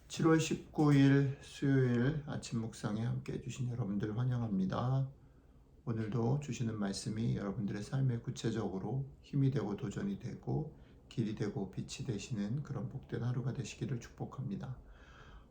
7월 19일 수요일 아침 묵상에 함께 해주신 여러분들 환영합니다. 오늘도 주시는 말씀이 여러분들의 삶에 구체적으로 힘이 되고 도전이 되고 길이 되고 빛이 되시는 그런 복된 하루가 되시기를 축복합니다.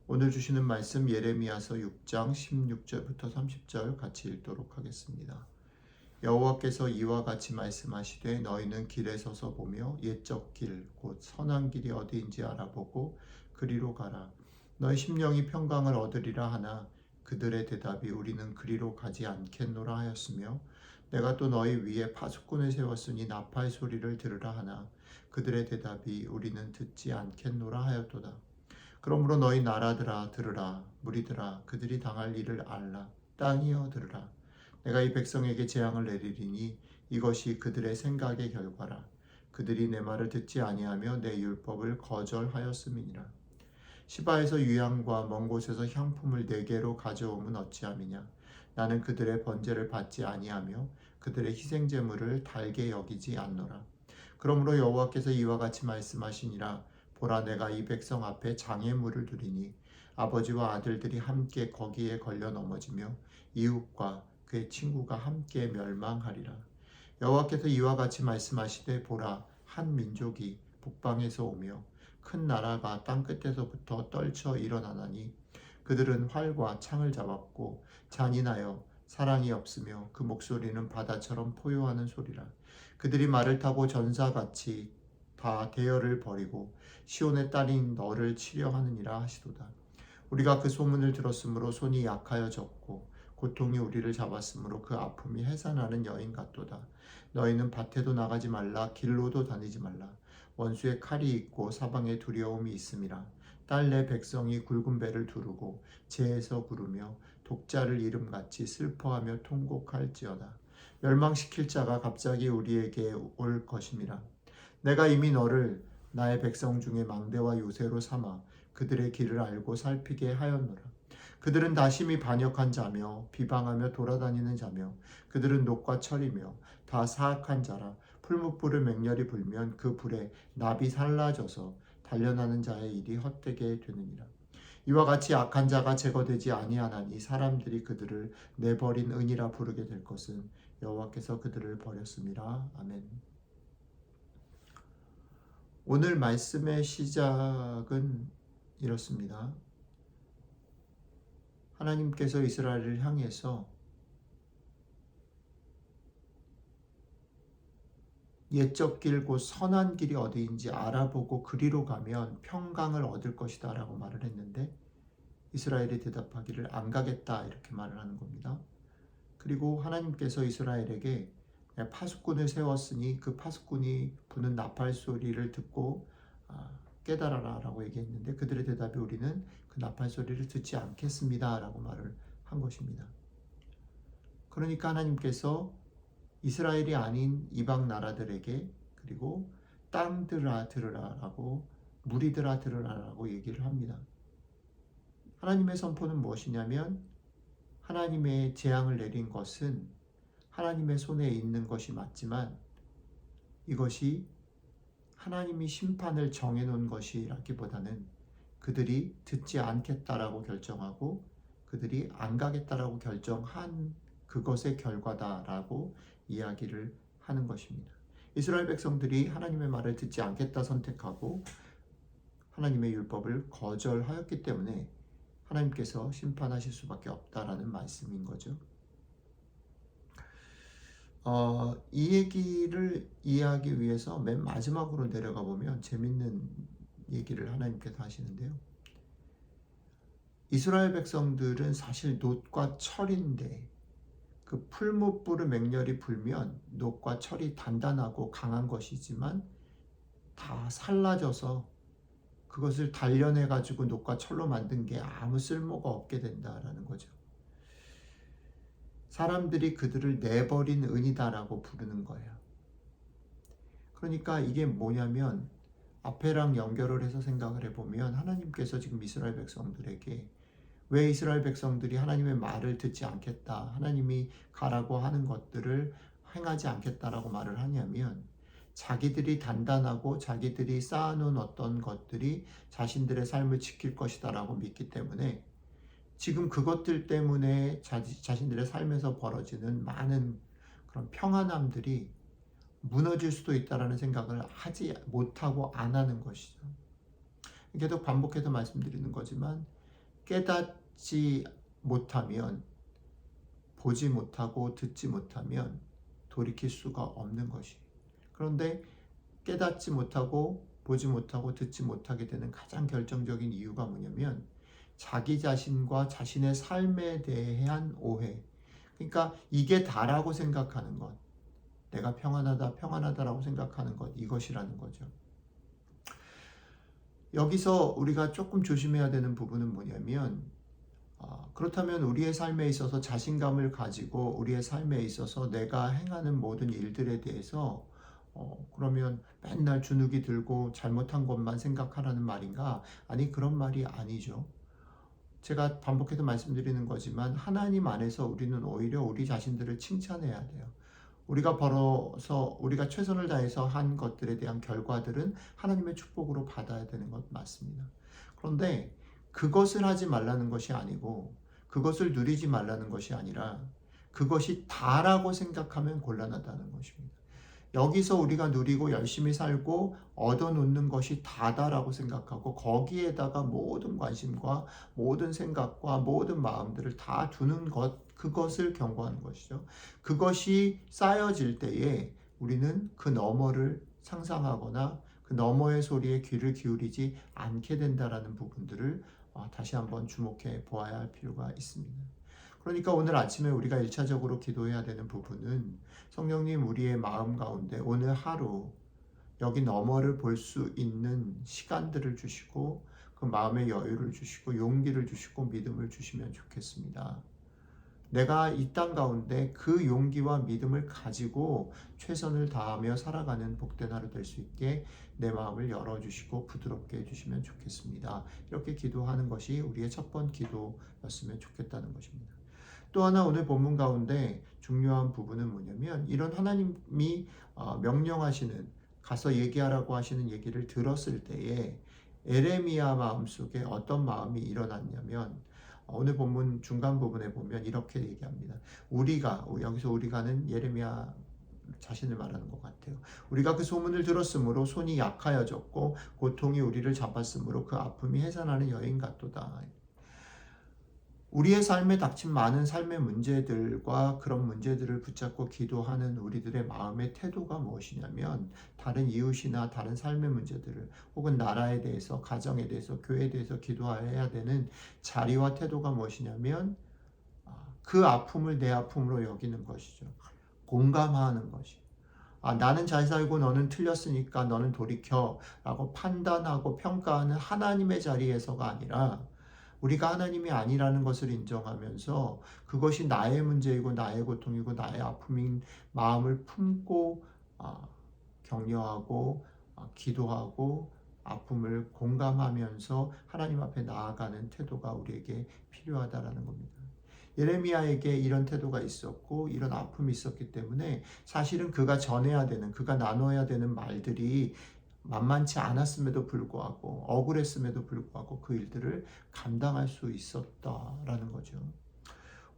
오늘 주시는 말씀 예레미야서 6장 16절부터 30절 같이 읽도록 하겠습니다. 여호와께서 이와 같이 말씀하시되 너희는 길에 서서 보며 옛적 길 곧 선한 길이 어디인지 알아보고 그리로 가라. 너희 심령이 평강을 얻으리라 하나 그들의 대답이 우리는 그리로 가지 않겠노라 하였으며 내가 또 너희 위에 파수꾼을 세웠으니 나팔 소리를 들으라 하나 그들의 대답이 우리는 듣지 않겠노라 하였도다. 그러므로 너희 나라들아 들으라 무리들아 그들이 당할 일을 알라 땅이여 들으라. 내가 이 백성에게 재앙을 내리리니 이것이 그들의 생각의 결과라. 그들이 내 말을 듣지 아니하며 내 율법을 거절하였음이니라. 시바에서 유향과 먼 곳에서 향품을 내게로 가져오면 어찌함이냐. 나는 그들의 번제를 받지 아니하며 그들의 희생제물을 달게 여기지 않노라. 그러므로 여호와께서 이와 같이 말씀하시니라. 보라 내가 이 백성 앞에 장애물을 두리니 아버지와 아들들이 함께 거기에 걸려 넘어지며 이웃과 그의 친구가 함께 멸망하리라. 여호와께서 이와 같이 말씀하시되 보라 한 민족이 북방에서 오며 큰 나라가 땅끝에서부터 떨쳐 일어나나니 그들은 활과 창을 잡았고 잔인하여 사랑이 없으며 그 목소리는 바다처럼 포효하는 소리라. 그들이 말을 타고 전사같이 다 대열을 벌이고 시온의 딸인 너를 치려 하느니라 하시도다. 우리가 그 소문을 들었으므로 손이 약하여졌고 고통이 우리를 잡았으므로 그 아픔이 해산하는 여인 같도다. 너희는 밭에도 나가지 말라 길로도 다니지 말라. 원수의 칼이 있고 사방에 두려움이 있음이라. 딸 내 백성이 굵은 배를 두르고 재에서 구르며 독자를 이름같이 슬퍼하며 통곡할지어다. 멸망시킬 자가 갑자기 우리에게 올 것임이라. 내가 이미 너를 나의 백성 중에 망대와 요새로 삼아 그들의 길을 알고 살피게 하였노라. 그들은 다 심히 반역한 자며 비방하며 돌아다니는 자며 그들은 녹과 철이며 다 사악한 자라. 풀무불을 맹렬히 불면 그 불에 납이 살라져서 단련하는 자의 일이 헛되게 되느니라. 이와 같이 악한 자가 제거되지 아니하나니 사람들이 그들을 내버린 은이라 부르게 될 것은 여호와께서 그들을 버렸음이라. 아멘. 오늘 말씀의 시작은 이렇습니다. 하나님께서 이스라엘을 향해서 옛적 길 곧 선한 길이 어디인지 알아보고 그리로 가면 평강을 얻을 것이다 라고 말을 했는데 이스라엘이 대답하기를 안 가겠다 이렇게 말을 하는 겁니다. 그리고 하나님께서 이스라엘에게 파수꾼을 세웠으니 그 파수꾼이 부는 나팔 소리를 듣고 깨달아라 라고 얘기했는데 그들의 대답이 우리는 그 나팔 소리를 듣지 않겠습니다 라고 말을 한 것입니다. 그러니까 하나님께서 이스라엘이 아닌 이방 나라들에게 그리고 땅들아 들으라 라고 무리들아 들으라 라고 얘기를 합니다. 하나님의 선포는 무엇이냐면 하나님의 재앙을 내린 것은 하나님의 손에 있는 것이 맞지만 이것이 하나님이 심판을 정해놓은 것이라기보다는 그들이 듣지 않겠다라고 결정하고 그들이 안 가겠다라고 결정한 그것의 결과다라고 이야기를 하는 것입니다. 이스라엘 백성들이 하나님의 말을 듣지 않겠다 선택하고 하나님의 율법을 거절하였기 때문에 하나님께서 심판하실 수밖에 없다라는 말씀인 거죠. 이 얘기를 이해하기 위해서 맨 마지막으로 내려가 보면 재밌는 얘기를 하나님께서 하시는데요. 이스라엘 백성들은 사실 놋과 철인데 그 풀무불을 맹렬히 불면 놋과 철이 단단하고 강한 것이지만 다 살라져서 그것을 단련해 가지고 놋과 철로 만든 게 아무 쓸모가 없게 된다라는 거죠. 사람들이 그들을 내버린 은이다라고 부르는 거예요. 그러니까 이게 뭐냐면 앞에랑 연결을 해서 생각을 해보면 하나님께서 지금 이스라엘 백성들에게 왜 이스라엘 백성들이 하나님의 말을 듣지 않겠다, 하나님이 가라고 하는 것들을 행하지 않겠다라고 말을 하냐면 자기들이 단단하고 자기들이 쌓아놓은 어떤 것들이 자신들의 삶을 지킬 것이다라고 믿기 때문에 지금 그것들 때문에 자신들의 삶에서 벌어지는 많은 그런 평안함들이 무너질 수도 있다라는 생각을 하지 못하고 안 하는 것이죠. 계속 반복해서 말씀드리는 거지만 깨닫지 못하면, 보지 못하고 듣지 못하면 돌이킬 수가 없는 것이. 그런데 깨닫지 못하고 보지 못하고 듣지 못하게 되는 가장 결정적인 이유가 뭐냐면 자기 자신과 자신의 삶에 대한 오해. 그러니까 이게 다라고 생각하는 것, 내가 평안하다, 평안하다라고 생각하는 것, 이것이라는 거죠. 여기서 우리가 조금 조심해야 되는 부분은 뭐냐면 그렇다면 우리의 삶에 있어서 자신감을 가지고 우리의 삶에 있어서 내가 행하는 모든 일들에 대해서 그러면 맨날 주눅이 들고 잘못한 것만 생각하라는 말인가? 아니, 그런 말이 아니죠. 제가 반복해서 말씀드리는 거지만 하나님 안에서 우리는 오히려 우리 자신들을 칭찬해야 돼요. 우리가 벌어서 우리가 최선을 다해서 한 것들에 대한 결과들은 하나님의 축복으로 받아야 되는 것 맞습니다. 그런데 그것을 하지 말라는 것이 아니고 그것을 누리지 말라는 것이 아니라 그것이 다라고 생각하면 곤란하다는 것입니다. 여기서 우리가 누리고 열심히 살고 얻어놓는 것이 다다라고 생각하고 거기에다가 모든 관심과 모든 생각과 모든 마음들을 다 두는 것, 그것을 경고하는 것이죠. 그것이 쌓여질 때에 우리는 그 너머를 상상하거나 그 너머의 소리에 귀를 기울이지 않게 된다라는 부분들을 다시 한번 주목해 보아야 할 필요가 있습니다. 그러니까 오늘 아침에 우리가 1차적으로 기도해야 되는 부분은 성령님 우리의 마음 가운데 오늘 하루 여기 너머를 볼 수 있는 시간들을 주시고 그 마음의 여유를 주시고 용기를 주시고 믿음을 주시면 좋겠습니다. 내가 이 땅 가운데 그 용기와 믿음을 가지고 최선을 다하며 살아가는 복된 하루 될 수 있게 내 마음을 열어주시고 부드럽게 해주시면 좋겠습니다. 이렇게 기도하는 것이 우리의 첫 번 기도였으면 좋겠다는 것입니다. 또 하나 오늘 본문 가운데 중요한 부분은 뭐냐면 이런 하나님이 명령하시는 가서 얘기하라고 하시는 얘기를 들었을 때에 에레미야 마음속에 어떤 마음이 일어났냐면 오늘 본문 중간 부분에 보면 이렇게 얘기합니다. 여기서 우리가는 예레미야 자신을 말하는 것 같아요. 우리가 그 소문을 들었으므로 손이 약하여졌고 고통이 우리를 잡았으므로 그 아픔이 해산하는 여인 같도다. 우리의 삶에 닥친 많은 삶의 문제들과 그런 문제들을 붙잡고 기도하는 우리들의 마음의 태도가 무엇이냐면 다른 이웃이나 다른 삶의 문제들을 혹은 나라에 대해서, 가정에 대해서, 교회에 대해서 기도해야 되는 자리와 태도가 무엇이냐면 그 아픔을 내 아픔으로 여기는 것이죠. 공감하는 것이. 나는 잘 살고 너는 틀렸으니까 너는 돌이켜 라고 판단하고 평가하는 하나님의 자리에서가 아니라 우리가 하나님이 아니라는 것을 인정하면서 그것이 나의 문제이고 나의 고통이고 나의 아픔인 마음을 품고 격려하고 기도하고 아픔을 공감하면서 하나님 앞에 나아가는 태도가 우리에게 필요하다라는 겁니다. 예레미야에게 이런 태도가 있었고 이런 아픔이 있었기 때문에 사실은 그가 전해야 되는, 그가 나눠야 되는 말들이 만만치 않았음에도 불구하고 억울했음에도 불구하고 그 일들을 감당할 수 있었다라는 거죠.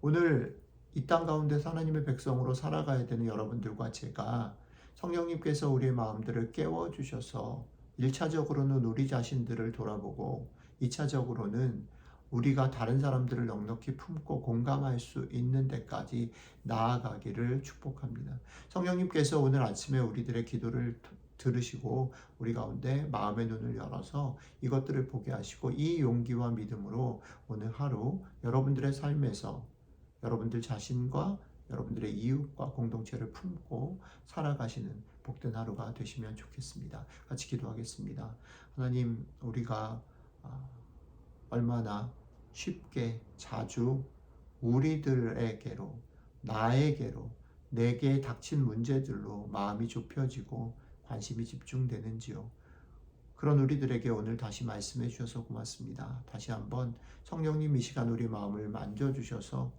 오늘 이 땅 가운데서 하나님의 백성으로 살아가야 되는 여러분들과 제가 성령님께서 우리의 마음들을 깨워주셔서 1차적으로는 우리 자신들을 돌아보고 2차적으로는 우리가 다른 사람들을 넉넉히 품고 공감할 수 있는 데까지 나아가기를 축복합니다. 성령님께서 오늘 아침에 우리들의 기도를 들으시고 우리 가운데 마음의 눈을 열어서 이것들을 보게 하시고 이 용기와 믿음으로 오늘 하루 여러분들의 삶에서 여러분들 자신과 여러분들의 이웃과 공동체를 품고 살아가시는 복된 하루가 되시면 좋겠습니다. 같이 기도하겠습니다. 하나님, 우리가 얼마나 쉽게 자주 우리들에게로, 나에게로, 내게 닥친 문제들로 마음이 좁혀지고 관심이 집중되는지요. 그런 우리들에게 오늘 다시 말씀해 주셔서 고맙습니다. 다시 한번 성령님 이 시간 우리 마음을 만져주셔서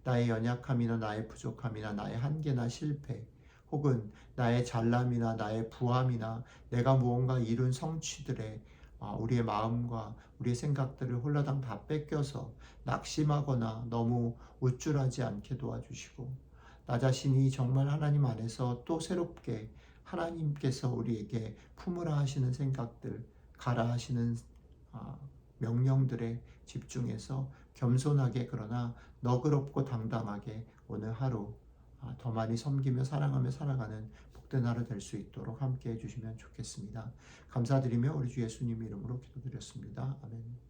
나의 연약함이나 나의 부족함이나 나의 한계나 실패 혹은 나의 잘남이나 나의 부함이나 내가 무언가 이룬 성취들에 우리의 마음과 우리의 생각들을 홀라당 다 뺏겨서 낙심하거나 너무 우쭐하지 않게 도와주시고, 나 자신이 정말 하나님 안에서 또 새롭게 하나님께서 우리에게 품으라 하시는 생각들, 가라 하시는 명령들에 집중해서 겸손하게 그러나 너그럽고 당당하게 오늘 하루 더 많이 섬기며 사랑하며 살아가는 복된 하루 될 수 있도록 함께 해주시면 좋겠습니다. 감사드리며 우리 주 예수님 이름으로 기도드렸습니다. 아멘.